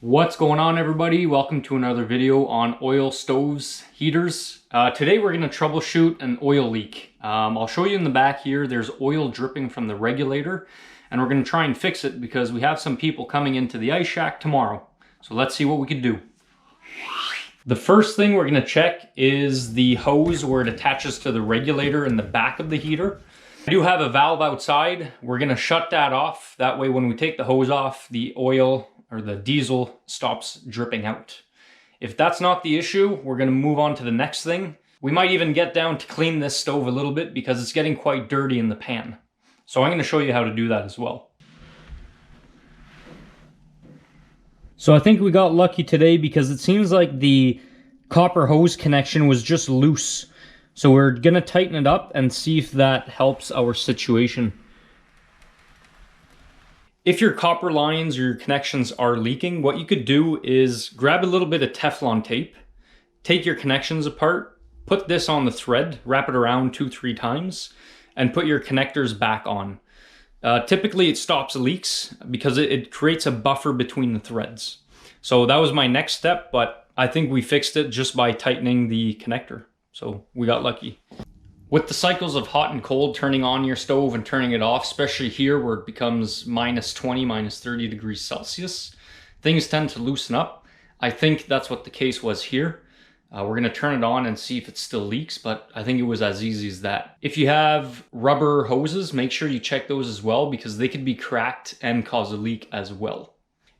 What's going on, everybody? Welcome to another video on oil stoves, heaters. Today we're going to troubleshoot an oil leak. I'll show you in the back here, there's oil dripping from the regulator, and we're going to try and fix it because we have some people coming into the ice shack tomorrow. So let's see what we can do. The first thing we're going to check is the hose where it attaches to the regulator in the back of the heater. I do have a valve outside. We're going to shut that off. That way when we take the hose off, the oil or the diesel stops dripping out. If that's not the issue, we're gonna move on to the next thing. We might even get down to clean this stove a little bit because it's getting quite dirty in the pan. So I'm gonna show you how to do that as well. So I think we got lucky today because it seems like the copper hose connection was just loose. So we're gonna tighten it up and see if that helps our situation. If your copper lines or your connections are leaking, what you could do is grab a little bit of Teflon tape, take your connections apart, put this on the thread, wrap it around 2-3 times, and put your connectors back on. Typically it stops leaks because it creates a buffer between the threads. So that was my next step, but I think we fixed it just by tightening the connector. So we got lucky. With the cycles of hot and cold turning on your stove and turning it off, especially here where it becomes -20, -30 degrees Celsius, things tend to loosen up. I think that's what the case was here. We're going to turn it on and see if it still leaks, but I think it was as easy as that. If you have rubber hoses, make sure you check those as well because they could be cracked and cause a leak as well.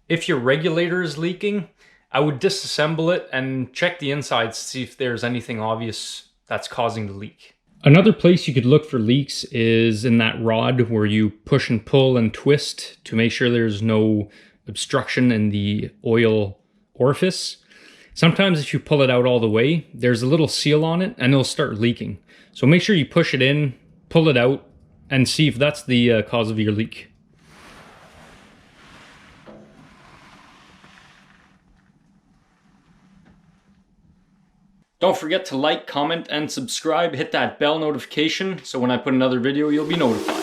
If your regulator is leaking, I would disassemble it and check the insides to see if there's anything obvious that's causing the leak. Another place you could look for leaks is in that rod where you push and pull and twist to make sure there's no obstruction in the oil orifice. Sometimes if you pull it out all the way, there's a little seal on it and it'll start leaking. So make sure you push it in, pull it out, and see if that's the cause of your leak. Don't forget to like, comment, and subscribe. Hit that bell notification so when I put another video, you'll be notified.